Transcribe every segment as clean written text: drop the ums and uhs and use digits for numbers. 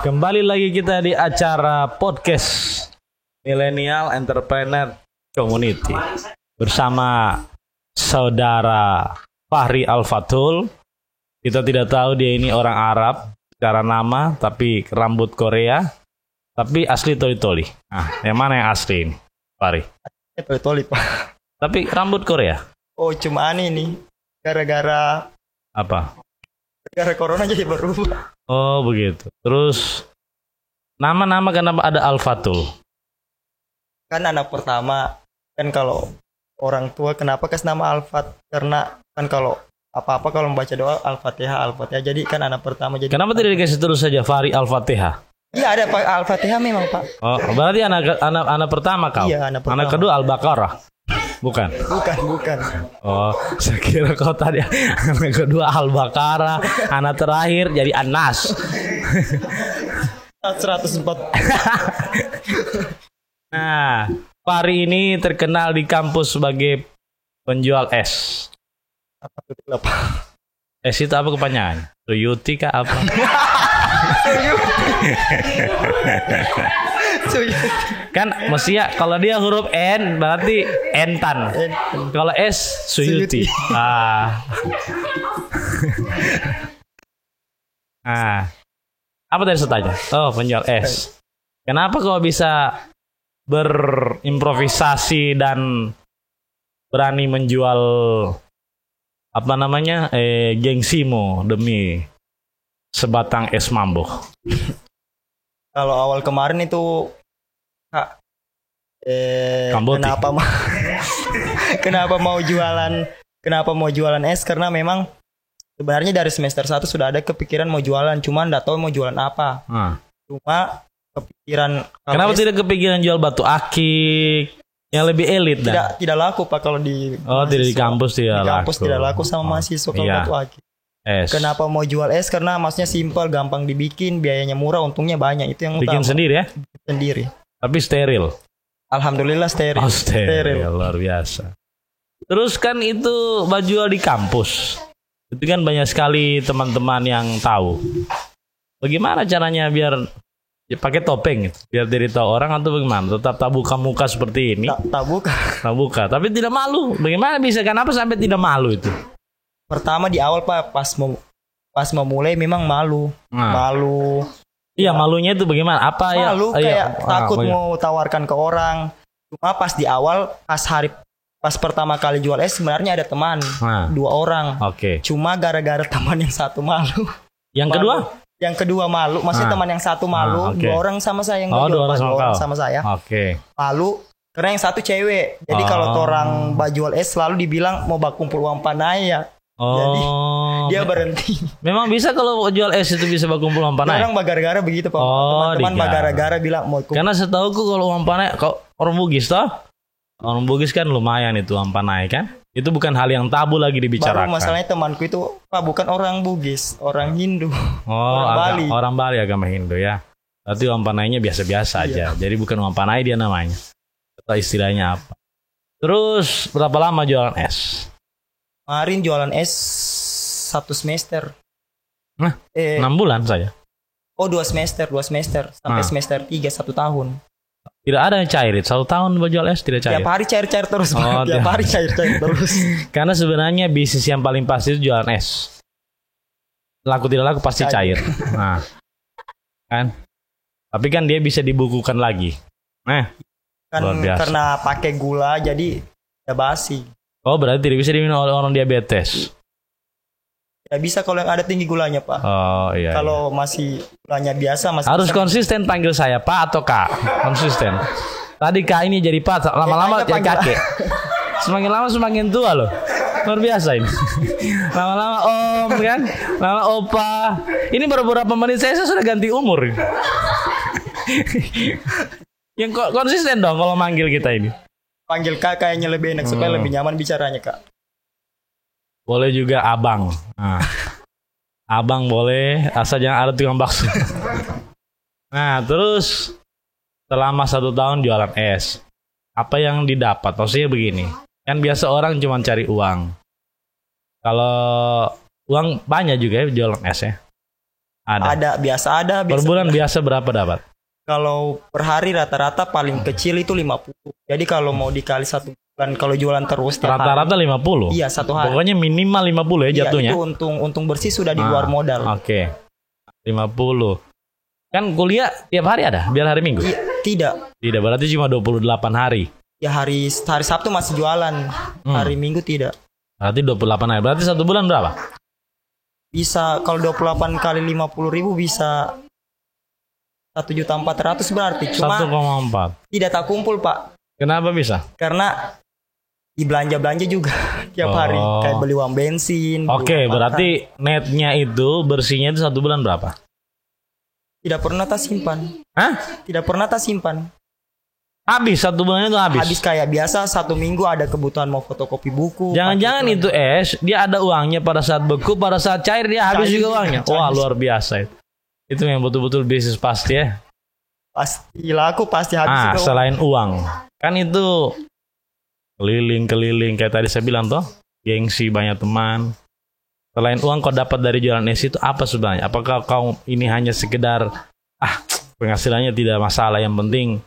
Kembali lagi kita di acara podcast Millennial Entrepreneur Community bersama saudara Fahri Al-Fatul. Kita tidak tahu dia ini orang Arab secara nama, tapi rambut Korea, tapi asli Toli-Toli. Nah, yang mana yang asli ini, Fahri? Toli-Toli, Pak. Tapi rambut Korea. Oh, cuma ini gara-gara Apa? gara corona jadi berubah. Oh, begitu. Terus nama-nama kenapa ada Al-Fatul? Kan anak pertama, kan kalau orang tua kenapa kasih nama Al-Fat? Karena kan kalau apa-apa kalau membaca doa Al-Fatihah, Al-Fatihah. Jadi kan anak pertama jadi. Kenapa tidak dikasih terus saja Fahri Al-Fatihah? Iya ada Pak Al-Fatihah memang, Pak. Oh, berarti anak pertama kau. Iya, anak pertama. Anak kedua Al-Baqarah. Bukan. Bukan. Oh, saya kira kau tadi anak kedua Al-Baqarah, anak terakhir jadi An-Nas. 104. Nah, Fahri ini terkenal di kampus sebagai penjual es. Apa? Es itu apa kepanjangannya? Suyuti kah apa? Kan mestinya kalau dia huruf N berarti entan. Kalau S Suyuti. Apa tadi saya tanya? Oh, penjual es. Kenapa kau bisa berimprovisasi dan berani menjual gengsimu demi sebatang es mambo? Kalau awal kemarin itu Kak, kenapa mau jualan es, karena memang sebenarnya dari semester 1 sudah ada kepikiran mau jualan, cuma enggak tahu mau jualan apa. Cuma kepikiran. Kenapa tidak kepikiran jual batu akik yang lebih elit? Tidak laku, Pak, kalau di tidak di kampus tidak laku. Di kampus tidak laku sama mahasiswa kalau batu akik. Es. Kenapa mau jual es? Karena maksudnya simpel, gampang dibikin, biayanya murah, untungnya banyak. Itu yang bikin utama. Sendiri ya? Sendiri. Tapi steril. Alhamdulillah steril. Oh, steril. Luar biasa. Terus kan itu jual di kampus. Itu kan banyak sekali teman-teman yang tahu. Bagaimana caranya biar pakai topeng gitu, biar diri tahu orang, atau bagaimana? Tetap tak buka muka seperti ini? Tak buka. Tapi tidak malu. Bagaimana bisa? Kenapa sampai tidak malu itu? Pertama di awal, Pak, pas mau mulai memang malu. Malu. Iya, malunya itu bagaimana? Apa ya? Malu kayak takut mau tawarkan ke orang. Cuma pas di awal, pas pertama kali jual es sebenarnya ada teman 2 orang. Oke. Cuma gara-gara teman yang satu malu. Yang kedua? Yang kedua malu. Maksudnya teman yang satu malu, 2 orang sama saya yang 2 orang sama saya. Oke. Malu karena yang satu cewek. Jadi kalau orang jual es selalu dibilang mau kumpul uang panai ya. Jadi dia berhenti. Memang bisa kalau jual es itu bisa kumpul uang panai. Orang gara-gara begitu, Pak. Teman-teman gara-gara bilang mau kumpul. Karena setahuku kalau uang panai, kau orang Bugis toh? Orang Bugis kan lumayan itu uang panai kan? Itu bukan hal yang tabu lagi dibicarakan. Baru masalahnya temanku itu, Pak, bukan orang Bugis, orang Hindu. Orang Bali. Orang Bali, agama Hindu ya. Berarti uang panainya biasa-biasa aja. Jadi bukan uang panai dia namanya. Atau istilahnya apa? Terus berapa lama jualan es? Kemarin jualan es 1 semester. 6 bulan saya. Oh, 2 semester sampai semester 3 1 tahun. Tidak ada yang cair. 1 tahun jual es tidak cair. Tiap hari cair terus. Tiap hari cair terus. Karena sebenarnya bisnis yang paling pasti itu jualan es. Laku tidak laku pasti cair. Nah, kan? Tapi kan dia bisa dibukukan lagi. Kan karena pakai gula jadi ya basi. Oh, berarti tidak bisa diminum oleh orang diabetes. Ya bisa kalau yang ada tinggi gulanya, Pak. Oh iya. Kalau masih gulanya biasa masih harus konsisten panggil saya Pak atau Kak. Konsisten. Tadi Kak ini jadi Pak, lama-lama jadi kakek. Semakin lama semakin tua loh. Luar biasa ini. Lama-lama Om kan, lama Opa. Ini baru beberapa menit saya sudah ganti umur. Yang konsisten dong kalau manggil kita ini. Panggil Kak kayaknya lebih enak supaya lebih nyaman bicaranya, Kak. Boleh juga Abang. Abang boleh, asal jangan ada tukang bakso. Nah, terus selama 1 tahun jualan es, apa yang didapat? Maksudnya begini, kan biasa orang cuma cari uang. Kalau uang banyak juga ya jualan es ya. Ada. Per bulan biasa berapa dapat? Kalau per hari rata-rata paling kecil itu 50. Jadi kalau mau dikali 1 bulan, kalau jualan terus tiap rata-rata hari, 50? Iya, 1 hari. Pokoknya minimal 50 ya jatuhnya? Itu untung bersih sudah di luar modal. Oke. 50. Kan kuliah tiap hari ada? Biar hari Minggu? Tidak, berarti cuma 28 hari. ya hari Sabtu masih jualan, hari Minggu tidak. Berarti 28 hari. Berarti 1 bulan berapa? Bisa, kalau 28 kali 50.000 bisa 1.400.000 berarti. Cuma 1,4. tidak tak kumpul, Pak. Kenapa bisa? Karena belanja juga tiap hari. Kayak beli uang bensin. Oke, berarti netnya itu bersihnya itu 1 bulan berapa? Tidak pernah tak simpan. Hah? Tidak pernah tak simpan. Habis 1 bulan itu habis? Habis kayak biasa 1 minggu ada kebutuhan mau fotokopi buku. Jangan-jangan itu dia ada uangnya pada saat beku, pada saat cair dia habis juga uangnya. Wah, luar biasa itu. Itu yang betul-betul bisnis pasti ya. Pasti laku, pasti habis juga. Selain uang. Kan itu keliling-keliling kayak tadi saya bilang toh, gengsi, banyak teman. Selain uang kau dapat dari jualan es itu apa sebenarnya? Apakah kau ini hanya sekedar penghasilannya tidak masalah, yang penting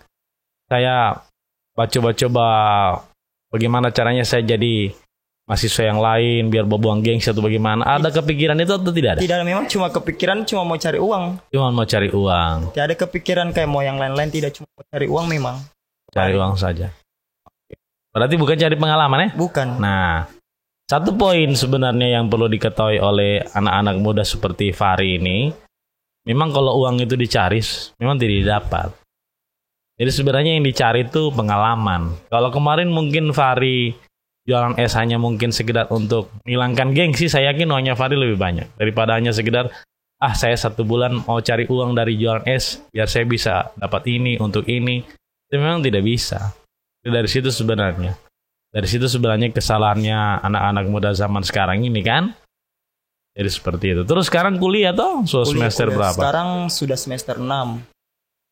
saya coba-coba bagaimana caranya saya jadi mahasiswa yang lain biar berbuang gengsi atau bagaimana? Ada kepikiran itu atau tidak ada? Tidak, memang cuma kepikiran cuma mau cari uang. Cuma mau cari uang. Tidak ada kepikiran kayak mau yang lain-lain, tidak, cuma mau cari uang memang. Cari uang saja. Berarti bukan cari pengalaman ya? Bukan. Nah, satu poin sebenarnya yang perlu diketahui oleh anak-anak muda seperti Fahri ini, memang kalau uang itu dicari, memang tidak didapat. Jadi sebenarnya yang dicari itu pengalaman. Kalau kemarin mungkin Fahri jualan es hanya mungkin sekedar untuk menghilangkan gengsi, saya yakin uangnya Fahri lebih banyak daripada hanya sekedar saya 1 bulan mau cari uang dari jualan es biar saya bisa dapat ini untuk ini. Itu memang tidak bisa. Dari situ sebenarnya kesalahannya anak-anak muda zaman sekarang ini kan. Jadi seperti itu. Terus sekarang kuliah toh, semester berapa? Sekarang sudah semester 6.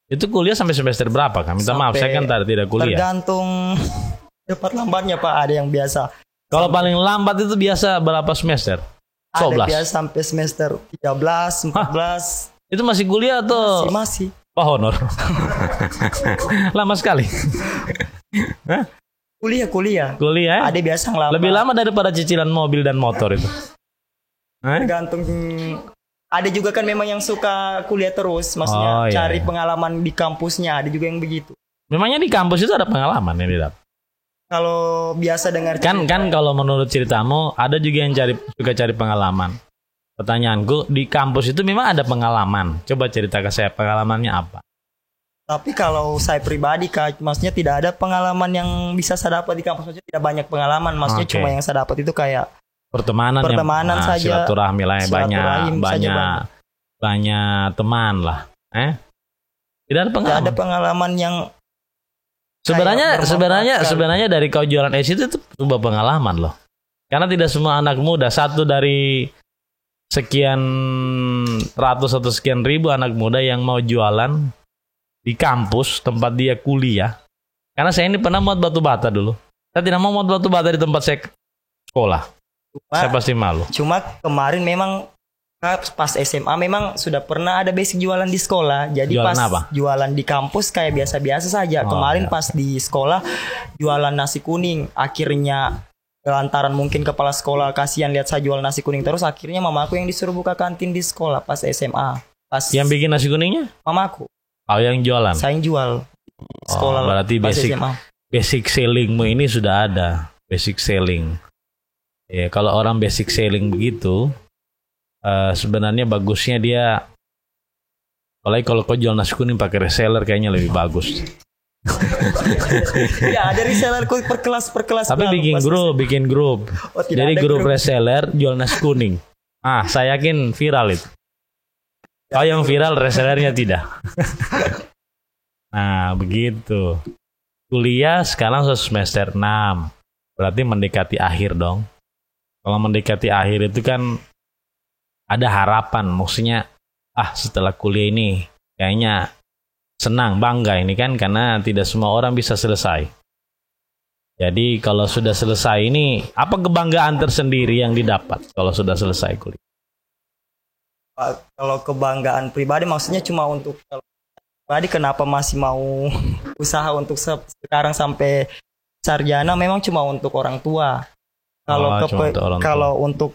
Itu kuliah sampai semester berapa Kak? Minta maaf, saya kan tidak kuliah. Tergantung cepat lambatnya Pak, ada yang biasa. Kalau paling lambat itu biasa berapa semester? 12. Ada biasa sampai semester 13, 14. Itu masih kuliah atau? Masih. Oh, honor. Lama sekali. Kuliah. Kuliah? Ada biasa yang lama. Lebih lama daripada cicilan mobil dan motor itu. Tergantung. Ada juga kan memang yang suka kuliah terus, maksudnya cari pengalaman di kampusnya, ada juga yang begitu. Memangnya di kampus itu ada pengalaman yang didapat? Kalau biasa dengar kan kalau menurut ceritamu ada juga yang suka cari pengalaman. Pertanyaanku, di kampus itu memang ada pengalaman. Coba cerita ke saya pengalamannya apa? Tapi kalau saya pribadi Kak, maksudnya tidak ada pengalaman yang bisa saya dapat di kampus, maksudnya tidak banyak pengalaman, maksudnya cuma yang saya dapat itu kayak pertemanan saja, silaturahmi lah, banyak teman lah. Tidak ada pengalaman. Tidak ada pengalaman yang sebenarnya dari kau jualan es itu sebuah pengalaman loh. Karena tidak semua anak muda, satu dari sekian ratus atau sekian ribu anak muda yang mau jualan di kampus tempat dia kuliah. Karena saya ini pernah muat batu bata dulu. Saya tidak mau muat batu bata di tempat saya sekolah. Saya pasti malu. Cuma kemarin memang pas SMA memang sudah pernah ada basic jualan di sekolah. Jadi jualan pas apa? Jualan di kampus kayak biasa-biasa saja. Kemarin pas di sekolah jualan nasi kuning. Akhirnya lantaran mungkin kepala sekolah kasihan lihat saya jual nasi kuning terus, akhirnya mamaku yang disuruh buka kantin di sekolah pas SMA. Yang bikin nasi kuningnya? Mamaku. Oh, yang jualan? Saya yang jual. Sekolah berarti basic sellingmu ini sudah ada. Basic selling. Ya, kalau orang basic selling begitu, sebenarnya bagusnya dia, apalagi kalau kau jual nasi kuning pakai reseller kayaknya lebih bagus. Ya ada reseller per kelas. Tapi bikin grup. Jadi grup reseller jual nasi kuning. Saya yakin viral itu. Kalau yang viral resellernya tidak. Nah begitu. Kuliah sekarang semester 6. Berarti mendekati akhir dong. Kalau mendekati akhir itu kan ada harapan, maksudnya setelah kuliah ini kayaknya senang, bangga ini kan, karena tidak semua orang bisa selesai. Jadi kalau sudah selesai ini, apa kebanggaan tersendiri yang didapat kalau sudah selesai kuliah? Kalau kebanggaan pribadi maksudnya cuma untuk pribadi, kenapa masih mau usaha untuk sekarang sampai sarjana, memang cuma untuk orang tua. Kalau untuk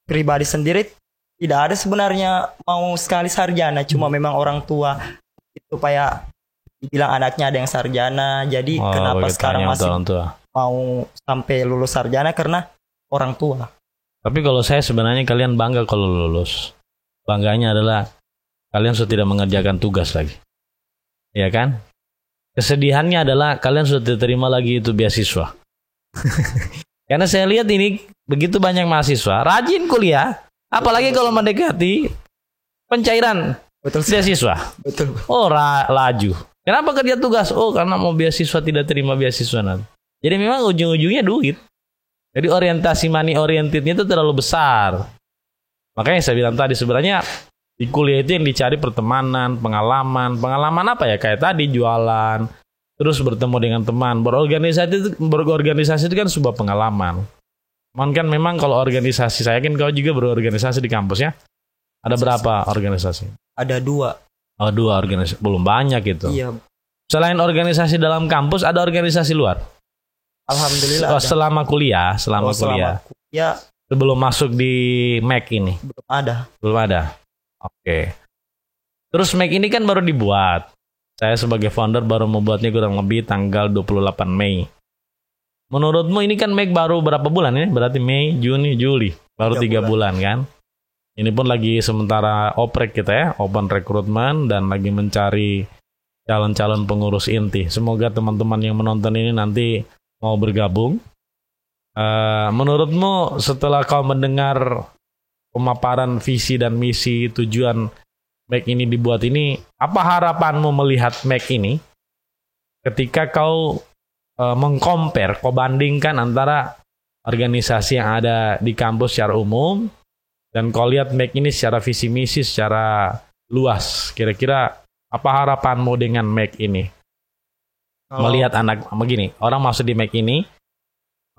pribadi sendiri tidak ada sebenarnya mau sekali sarjana, cuma memang orang tua itu supaya dibilang anaknya ada yang sarjana. Jadi kenapa sekarang masih mau sampai lulus sarjana, karena orang tua. Tapi kalau saya sebenarnya kalian bangga kalau lulus. Bangganya adalah kalian sudah tidak mengerjakan tugas lagi. Ya kan? Kesedihannya adalah kalian sudah diterima lagi itu beasiswa. Karena saya lihat ini begitu banyak mahasiswa rajin kuliah, apalagi kalau mendekati pencairan beasiswa. Betul. Oh, laju. Kenapa kerja tugas? Oh, karena mau beasiswa tidak terima beasiswa nanti. Jadi memang ujung-ujungnya duit. Jadi orientasi money orientednya itu terlalu besar. Makanya saya bilang tadi sebenarnya di kuliah itu yang dicari pertemanan, pengalaman. Pengalaman apa ya? Kayak tadi jualan, terus bertemu dengan teman. Berorganisasi itu kan sebuah pengalaman. Kan memang kalau organisasi, saya kan kau juga berorganisasi di kampus ya. Ada berapa organisasi? Ada 2. Oh, 2 organisasi. Belum banyak itu. Iya. Selain organisasi dalam kampus, ada organisasi luar? Alhamdulillah. Selama kuliah. Sebelum masuk di Mac ini? Belum ada. Oke. Terus Mac ini kan baru dibuat. Saya sebagai founder baru membuatnya kurang lebih tanggal 28 Mei. Menurutmu ini kan Mac baru berapa bulan ini? Berarti Mei, Juni, Juli. Baru 3 bulan kan? Ini pun lagi sementara oprek kita ya. Open recruitment dan lagi mencari calon-calon pengurus inti. Semoga teman-teman yang menonton ini nanti mau bergabung. Menurutmu setelah kau mendengar pemaparan visi dan misi tujuan Mac ini dibuat ini, apa harapanmu melihat Mac ini ketika kau mengcompare, kau bandingkan antara organisasi yang ada di kampus secara umum dan kau lihat Mac ini secara visi misi secara luas. Kira-kira apa harapanmu dengan Mac ini? Melihat anak begini, orang masuk di Mac ini,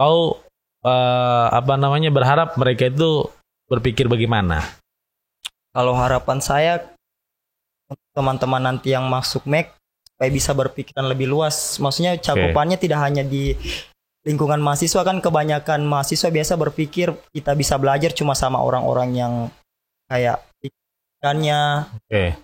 kau berharap mereka itu berpikir bagaimana? Kalau harapan saya teman-teman nanti yang masuk Mac supaya bisa berpikiran lebih luas. Maksudnya cakupannya tidak hanya di lingkungan mahasiswa, kan kebanyakan mahasiswa biasa berpikir kita bisa belajar cuma sama orang-orang yang kayak ikannya.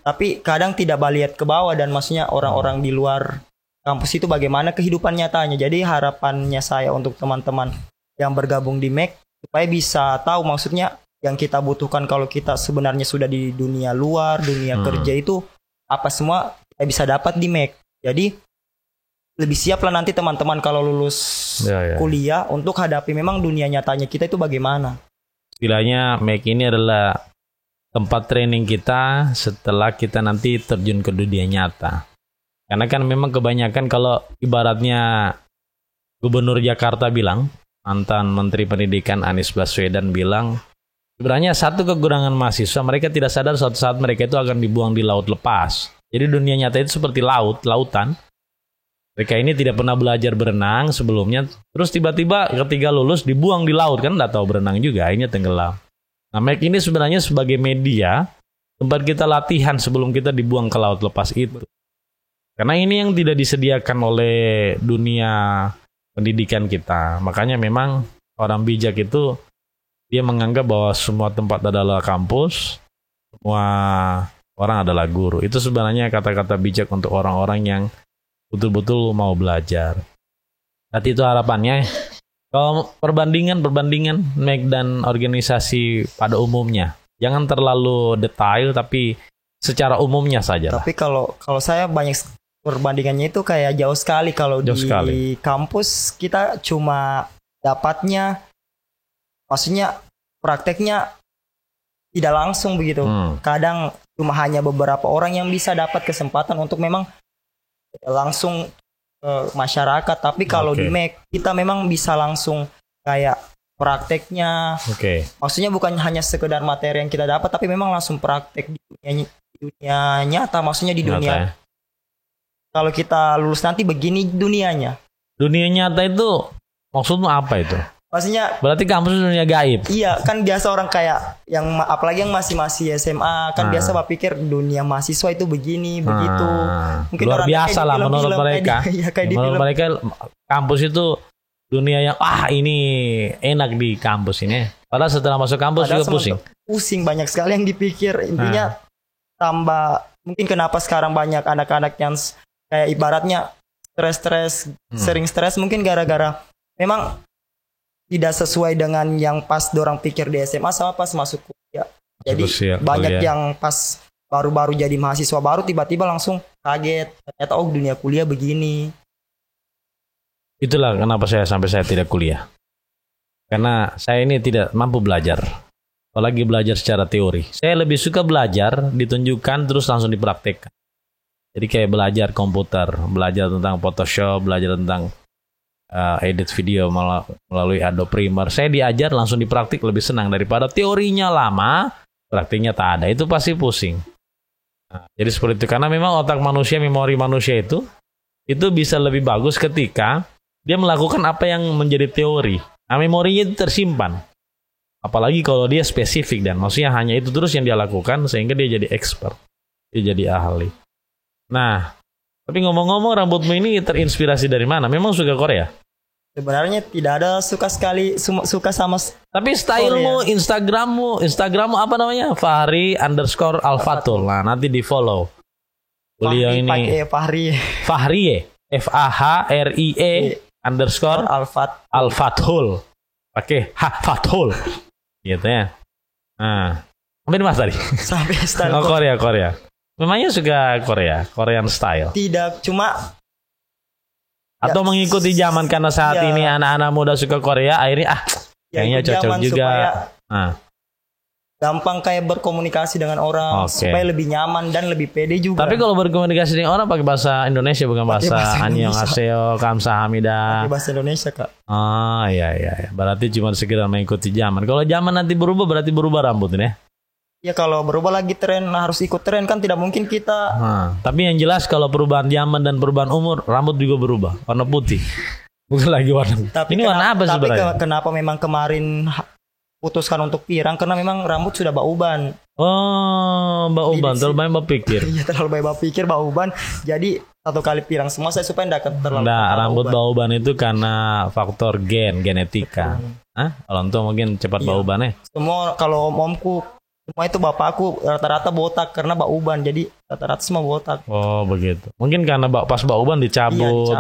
Tapi kadang tidak lihat ke bawah, dan maksudnya orang-orang di luar kampus itu bagaimana kehidupan nyatanya. Jadi harapannya saya untuk teman-teman yang bergabung di Mac supaya bisa tahu maksudnya yang kita butuhkan kalau kita sebenarnya sudah di dunia luar, dunia kerja itu apa semua kita bisa dapat di Mac. Jadi lebih siap lah nanti teman-teman kalau lulus kuliah untuk hadapi memang dunia nyatanya kita itu bagaimana. Istilahnya Mac ini adalah tempat training kita setelah kita nanti terjun ke dunia nyata. Karena kan memang kebanyakan kalau ibaratnya Gubernur Jakarta bilang, mantan Menteri Pendidikan Anies Baswedan bilang, sebenarnya satu kekurangan mahasiswa, mereka tidak sadar suatu saat mereka itu akan dibuang di laut lepas. Jadi dunia nyata itu seperti lautan. Mereka ini tidak pernah belajar berenang sebelumnya, terus tiba-tiba ketika lulus dibuang di laut, kan nggak tahu berenang juga, akhirnya tenggelam. Nah, Mac ini sebenarnya sebagai media tempat kita latihan sebelum kita dibuang ke laut lepas itu. Karena ini yang tidak disediakan oleh dunia pendidikan kita. Makanya memang orang bijak itu dia menganggap bahwa semua tempat adalah kampus, semua orang adalah guru. Itu sebenarnya kata-kata bijak untuk orang-orang yang betul-betul mau belajar. Nanti itu harapannya. Kalau perbandingan Mac dan organisasi pada umumnya, jangan terlalu detail tapi secara umumnya saja. Tapi kalau saya banyak perbandingannya itu kayak jauh sekali. Kalau di kampus kita cuma dapatnya, maksudnya prakteknya tidak langsung begitu. Kadang cuma hanya beberapa orang yang bisa dapat kesempatan untuk memang langsung ke masyarakat. Tapi kalau di Mac kita memang bisa langsung kayak prakteknya. Maksudnya bukan hanya sekedar materi yang kita dapat, tapi memang langsung praktek di dunia nyata. Maksudnya di dunia kalau kita lulus nanti begini dunianya. Dunia nyata itu maksudmu apa itu? Maksudnya berarti kampus dunia gaib. iya, kan biasa orang kayak yang apalagi yang masih SMA kan biasa berpikir dunia mahasiswa itu begini, begitu. Mungkin luar biasa lah menurut mereka. Menurut mereka kampus itu dunia yang ini enak di kampus ini. Padahal setelah masuk kampus juga pusing. Pusing banyak sekali yang dipikir. Intinya tambah mungkin kenapa sekarang banyak anak-anak yang kayak ibaratnya stres, sering stres mungkin gara-gara memang tidak sesuai dengan yang pas dorang pikir di SMA sama pas masuk kuliah. Jadi banyak yang pas baru-baru jadi mahasiswa baru tiba-tiba langsung kaget. Ternyata dunia kuliah begini. Itulah kenapa saya tidak kuliah. Karena saya ini tidak mampu belajar. Apalagi belajar secara teori. Saya lebih suka belajar, ditunjukkan terus langsung dipraktekkan. Jadi kayak belajar komputer, belajar tentang Photoshop, belajar tentang edit video melalui Adobe Premiere. Saya diajar langsung dipraktik lebih senang daripada teorinya lama, praktiknya tak ada. Itu pasti pusing. Nah, jadi seperti itu. Karena memang otak manusia, memori manusia itu bisa lebih bagus ketika dia melakukan apa yang menjadi teori. Nah, memorinya itu tersimpan. Apalagi kalau dia spesifik dan maksudnya hanya itu terus yang dia lakukan sehingga dia jadi expert. Dia jadi ahli. Nah, tapi ngomong-ngomong rambutmu ini terinspirasi dari mana? Memang suka Korea? Sebenarnya tidak ada suka suka sama. Tapi stylemu, Instagrammu apa namanya? Fahri_Alfatul. Nah, nanti di follow. Beliau ini Fahrie. FAHRIE _Alfatul. Pakai Fathul. Gitu ya. Nah, sampai mas tadi. Sampai style Korea. Memangnya suka Korean style? Tidak, cuma atau mengikuti zaman karena saat ini anak-anak muda suka Korea, akhirnya kayaknya cocok juga. Gampang kayak berkomunikasi dengan orang supaya lebih nyaman dan lebih pede juga. Tapi kalau berkomunikasi dengan orang pakai bahasa Indonesia bukan bahasa annyeonghaseyo, kamsahamnida. Pakai bahasa Indonesia, Kak. Iya. Berarti cuma sekedar mengikuti zaman. Kalau zaman nanti berubah berarti berubah rambut ini ya. Ya kalau berubah lagi tren, harus ikut tren kan tidak mungkin kita. Tapi yang jelas kalau perubahan zaman dan perubahan umur, rambut juga berubah, warna putih. Bukan lagi warna. Ini warna apa sebenarnya? Tapi kenapa memang kemarin putuskan untuk pirang? Karena memang rambut sudah bauban. Bauban, terlalu banyak berpikir. Iya, terlalu banyak berpikir bauban. Jadi satu kali pirang semua saya supaya tidak terlalu. Rambut bauban itu karena faktor genetika. Orang tua mungkin cepat baubannya. Semua kalau omku semua itu bapakku rata-rata botak karena bauban, jadi rata-rata semua botak. Oh begitu. Mungkin karena pas bauban dicabut,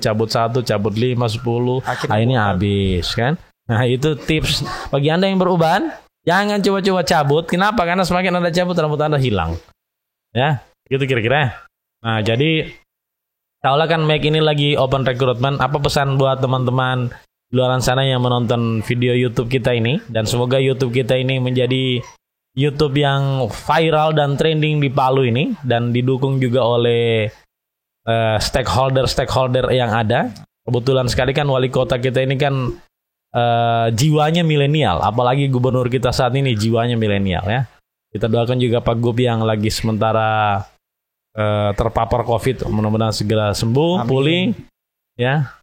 cabut 1, cabut 5, 10, akhirnya habis kan. Nah itu tips bagi Anda yang beruban, jangan coba-coba cabut. Kenapa? Karena semakin Anda cabut rambut Anda hilang. Ya, gitu kira-kira. Nah jadi, Taula kan Mac ini lagi open recruitment. Apa pesan buat teman-teman di luar sana yang menonton video YouTube kita ini, dan semoga YouTube kita ini menjadi YouTube yang viral dan trending di Palu ini dan didukung juga oleh stakeholder yang ada. Kebetulan sekali kan wali kota kita ini kan jiwanya milenial, apalagi gubernur kita saat ini jiwanya milenial ya. Kita doakan juga Pak Gub yang lagi sementara terpapar COVID, mudah-mudahan segera sembuh, pulih ya.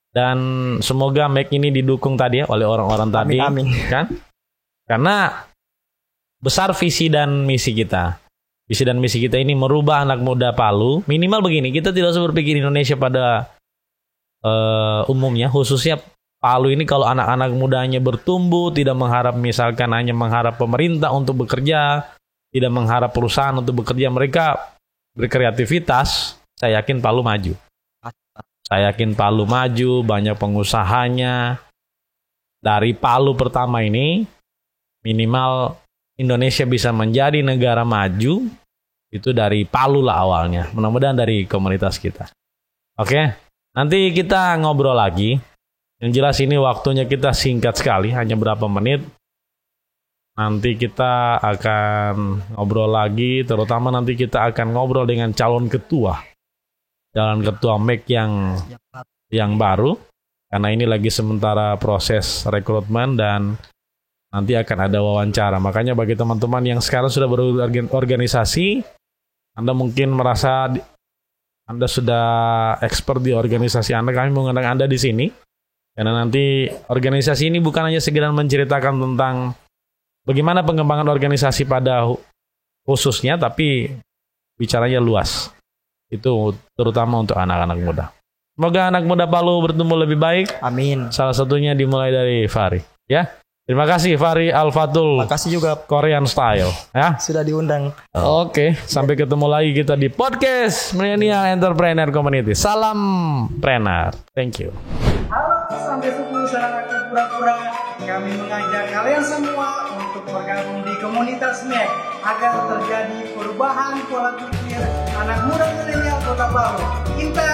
Dan semoga Mac ini didukung tadi ya oleh orang-orang tadi. Amin. Kan? Karena besar visi dan misi kita. Visi dan misi kita ini merubah anak muda Palu. Minimal begini, kita tidak usah berpikir Indonesia pada umumnya, khususnya Palu ini kalau anak-anak mudanya bertumbuh, tidak mengharap misalkan hanya mengharap pemerintah untuk bekerja, tidak mengharap perusahaan untuk bekerja, mereka berkreativitas, saya yakin Palu maju. Saya yakin Palu maju, banyak pengusahanya. Dari Palu pertama ini, minimal Indonesia bisa menjadi negara maju, itu dari Palu lah awalnya. Mudah-mudahan dari komunitas kita. Oke, nanti kita ngobrol lagi. Yang jelas ini waktunya kita singkat sekali, hanya berapa menit. Nanti kita akan ngobrol lagi, terutama nanti kita akan ngobrol dengan calon ketua MEC yang baru, karena ini lagi sementara proses rekrutmen dan nanti akan ada wawancara. Makanya bagi teman-teman yang sekarang sudah berorganisasi, Anda mungkin merasa Anda sudah expert di organisasi Anda, kami mengundang Anda di sini Karena nanti organisasi ini bukan hanya sekedar menceritakan tentang bagaimana pengembangan organisasi pada khususnya, tapi bicaranya luas. Itu terutama untuk anak-anak muda. Semoga anak muda Palu bertumbuh lebih baik. Amin. Salah satunya dimulai dari Fahri. Ya, terima kasih Fahri Al-Fatul. Terima kasih juga Korean Style. Ya, sudah diundang. Oke, sampai ketemu lagi kita di podcast Millennial Entrepreneur Community. Salam Preneur. Thank you. Halo, sampai ketemu sahabat pura-pura. Kami mengajak kalian semua untuk bergabung di komunitas MEK agar terjadi perubahan pola pikir anak muda milenial Kota Palu. Kita